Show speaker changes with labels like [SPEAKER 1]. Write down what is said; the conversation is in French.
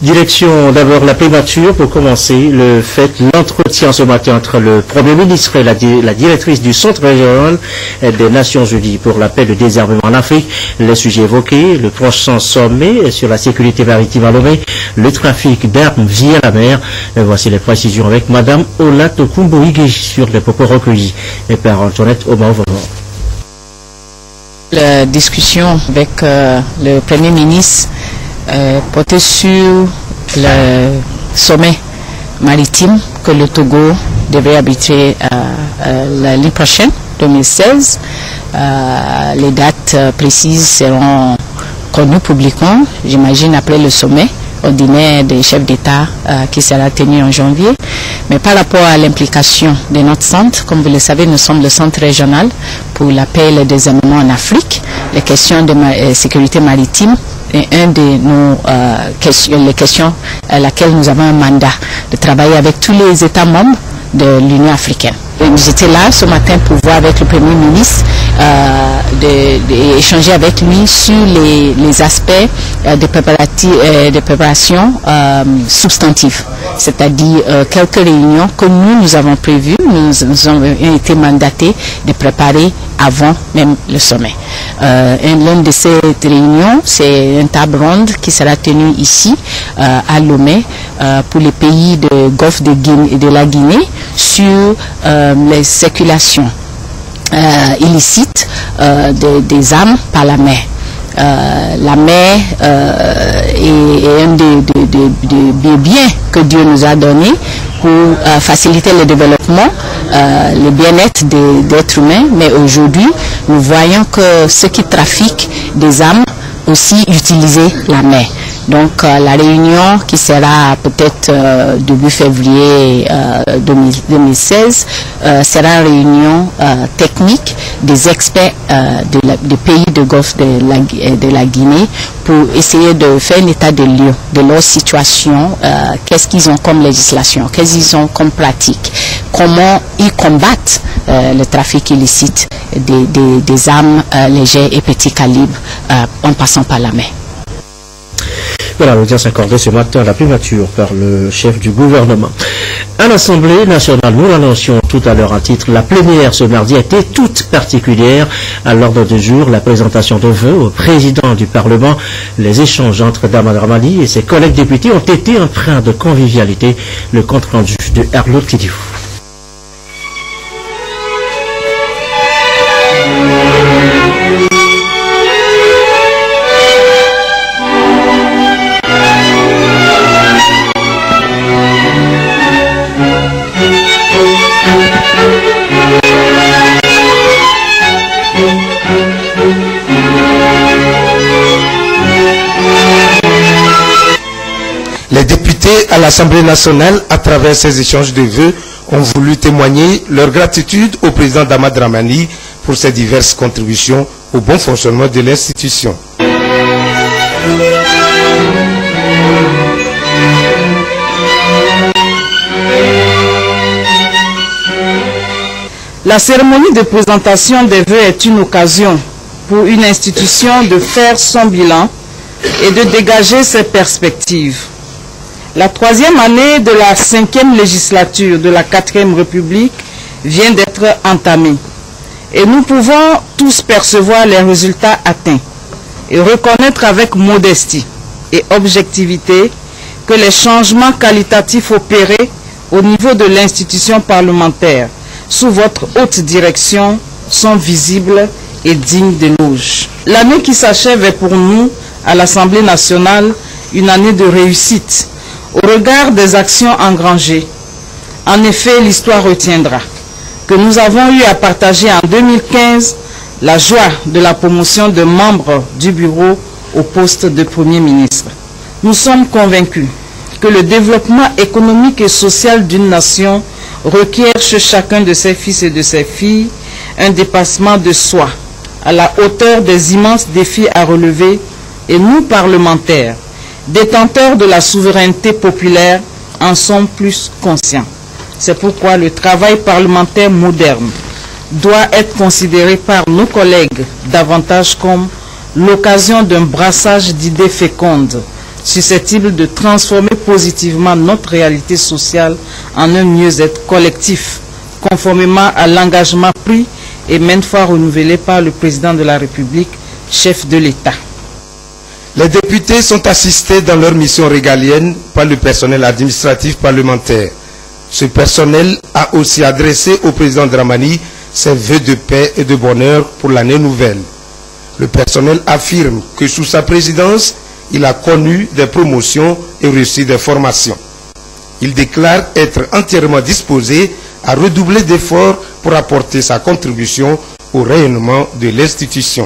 [SPEAKER 1] Direction d'abord la primature pour commencer l'entretien ce matin entre le Premier ministre et la directrice du Centre régional des Nations Unies pour la paix et le désarmement en Afrique. Les sujets évoqués, le prochain sommet sur la sécurité maritime à Lomé, le trafic d'armes via la mer. Et voici les précisions avec Madame Ola Tokumbo-Igé sur les propos recueillis par Antoinette Omaovovo.
[SPEAKER 2] La discussion avec le Premier ministre portait sur le sommet maritime que le Togo devrait arbitrer l'année prochaine, 2016. Les dates précises seront connues publiquement, j'imagine, après le sommet ordinaire des chefs d'État qui sera tenu en janvier. Mais par rapport à l'implication de notre centre, comme vous le savez, nous sommes le centre régional pour la paix et le désarmement en Afrique. Les questions de sécurité maritime est une de nos les questions à laquelle nous avons un mandat de travailler avec tous les États membres de l'Union africaine. J'étais là ce matin pour voir avec le Premier ministre, échanger avec lui sur les aspects de préparation substantive, c'est-à-dire quelques réunions que nous avons prévues, nous avons été mandatés de préparer avant même le sommet. L'une de ces réunions, c'est une table ronde qui sera tenue ici à Lomé pour les pays de Golfe de la Guinée sur les circulations illicites des armes par la mer. La mer est un des biens que Dieu nous a donné pour faciliter le développement, le bien-être des êtres humains. Mais aujourd'hui, nous voyons que ceux qui trafiquent des armes aussi utilisent la mer. Donc la réunion qui sera peut-être début février 2016 sera une réunion technique des experts des pays de Golfe de la Guinée pour essayer de faire un état de lieu de leur situation, qu'est-ce qu'ils ont comme législation, qu'est-ce qu'ils ont comme pratique, comment ils combattent le trafic illicite des armes légères et petits calibres en passant par la mer.
[SPEAKER 1] Voilà l'audience accordée ce matin à la primature par le chef du gouvernement. À l'Assemblée nationale, nous l'annoncions tout à l'heure à titre, la plénière ce mardi était toute particulière. À l'ordre du jour, la présentation de vœux au président du Parlement. Les échanges entre Dama Dramani et ses collègues députés ont été empreints de convivialité. Le compte rendu de Arnaud Kidiou.
[SPEAKER 3] Les députés à l'Assemblée nationale, à travers ces échanges de vœux, ont voulu témoigner leur gratitude au président Dama Dramani pour ses diverses contributions au bon fonctionnement de l'institution.
[SPEAKER 4] La cérémonie de présentation des vœux est une occasion pour une institution de faire son bilan et de dégager ses perspectives. La 3e année de la 5e législature de la 4e République vient d'être entamée et nous pouvons tous percevoir les résultats atteints et reconnaître avec modestie et objectivité que les changements qualitatifs opérés au niveau de l'institution parlementaire sous votre haute direction sont visibles et dignes d'éloge. L'année qui s'achève est pour nous, à l'Assemblée nationale, une année de réussite au regard des actions engrangées. En effet, l'histoire retiendra que nous avons eu à partager en 2015 la joie de la promotion de membres du bureau au poste de Premier ministre. Nous sommes convaincus que le développement économique et social d'une nation requiert chez chacun de ses fils et de ses filles un dépassement de soi à la hauteur des immenses défis à relever, et nous, parlementaires, détenteurs de la souveraineté populaire, en sont plus conscients. C'est pourquoi le travail parlementaire moderne doit être considéré par nos collègues davantage comme l'occasion d'un brassage d'idées fécondes susceptible de transformer positivement notre réalité sociale en un mieux-être collectif, conformément à l'engagement pris et maintes fois renouvelé par le président de la République, chef de l'État.
[SPEAKER 3] Les députés sont assistés dans leur mission régalienne par le personnel administratif parlementaire. Ce personnel a aussi adressé au président Dramani ses vœux de paix et de bonheur pour l'année nouvelle. Le personnel affirme que sous sa présidence, il a connu des promotions et reçu des formations. Il déclare être entièrement disposé à redoubler d'efforts pour apporter sa contribution au rayonnement de l'institution.